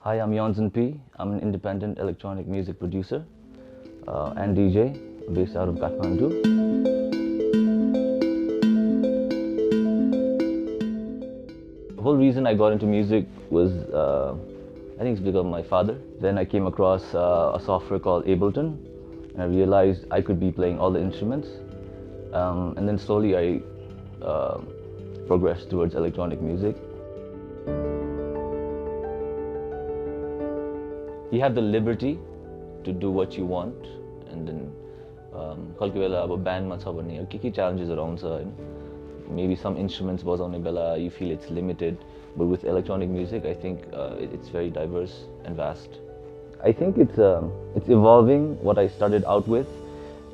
Hi, I'm YNZN P. I'm an independent electronic music producer and DJ based out of Kathmandu. The whole reason I got into music was, I think it's because of my father. Then I came across a software called Ableton, and I realized I could be playing all the instruments. And then slowly I progressed towards electronic music. You have the liberty to do what you want, and then कल्के बेला अब ब्यान्डमा छ भने के challenges आउँछ हैन. Maybe some instruments बजाउने बेला you feel it's limited, but with electronic music I think it's very diverse and vast. I think it's evolving. What I started out with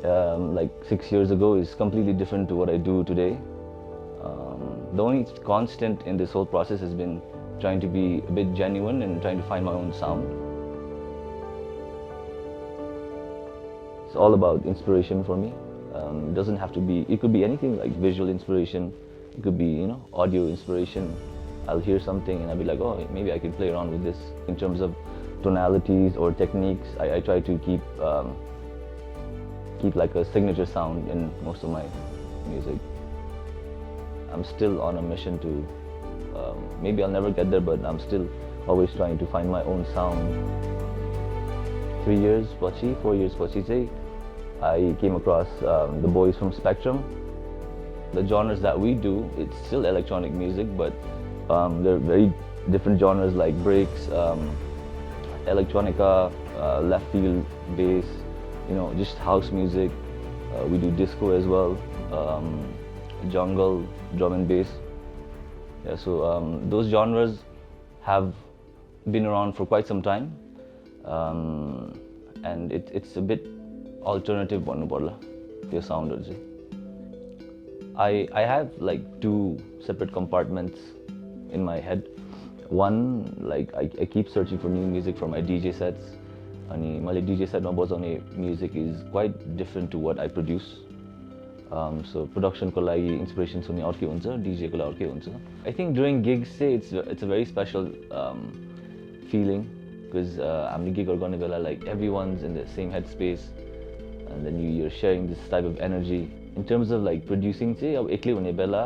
like 6 years ago is completely different to what I do today. The only constant in this whole process has been trying to be a bit genuine and trying to find my own sound. It's all about inspiration for me. It doesn't have to be, it could be anything like visual inspiration, it could be, audio inspiration. I'll hear something and I'll be like, oh, maybe I could play around with this. In terms of tonalities or techniques, I try to keep like a signature sound in most of my music. I'm still on a mission to, maybe I'll never get there, but I'm still always trying to find my own sound. 4 years पछि I came across the boys from Spectrum. The genres that we do, it's still electronic music, but they're very different genres like breaks, electronica, left field bass, just house music. We do disco as well, jungle, drum and bass. Yeah, so those genres have been around for quite some time. And it's a bit alternative भन्नु पर्ला त्यो साउन्डहरु चाहिँ. I have like 2 separate compartments in my head. One, like I keep searching for new music for my DJ sets. अनि मैले DJ set मा बजाउने music is quite different to what I produce. So production को लागि inspiration सुन्ने अर्कै हुन्छ, DJ को लागि अर्कै हुन्छ. I think during gigs say it's a very special feeling. Because I'm gig गर्ने बेला like everyone's in the same headspace, and then you're sharing this type of energy. In terms of like producing चाहिँ अब एक्लै हुने बेला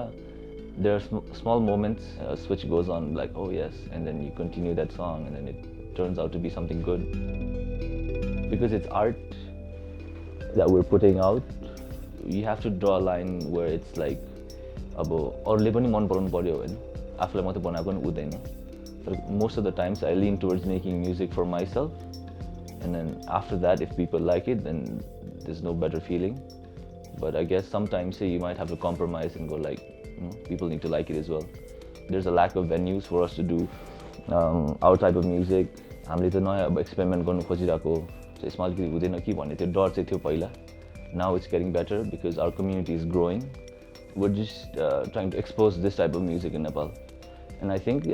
there are small moments, a switch goes on like, oh yes, and then you continue that song and then it turns out to be something good. Because it's art that we're putting out, you have to draw a line where it's like अब अरूले पनि मन पराउनु पर्यो हैन, आफुलाई मात्र बनाएको नि हुँदैन. Most of the times I lean towards making music for myself, and then after that if people like it then there's no better feeling. But I guess sometimes you might have to compromise and go like, people need to like it as well. There's a lack of venues for us to do our type of music. हामीले त नयाँ अब experiment गर्नु खोजिरहेको यसमा अलिकति हुँदैन कि भन्ने त्यो डर चाहिँ थियो पहिला. Now it's getting better because our community is growing. We're just trying to expose this type of music in Nepal. And I think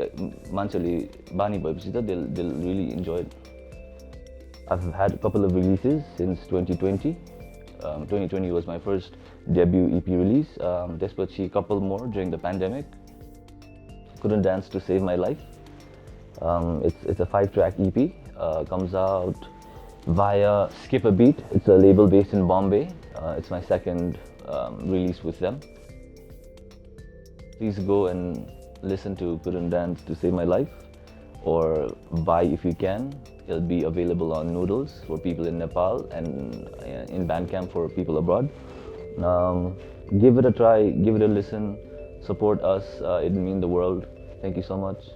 मान्छेले बानी भएपछि त they'll really enjoy it. I've had a couple of releases since 2020. 2020 was my first debut EP release. त्यसपछि a couple more during the pandemic. Couldn't Dance to Save My Life. It's a 5-track EP. Comes out via Skip a Beat. It's a label based in Bombay. It's my second release with them. Please go and listen to Couldn't Dance to Save My Life, or buy if you can. It'll be available on Noodles for people in Nepal and in Bandcamp for people abroad. Give it a try, give it a listen, support us, it'll mean the world. Thank you so much.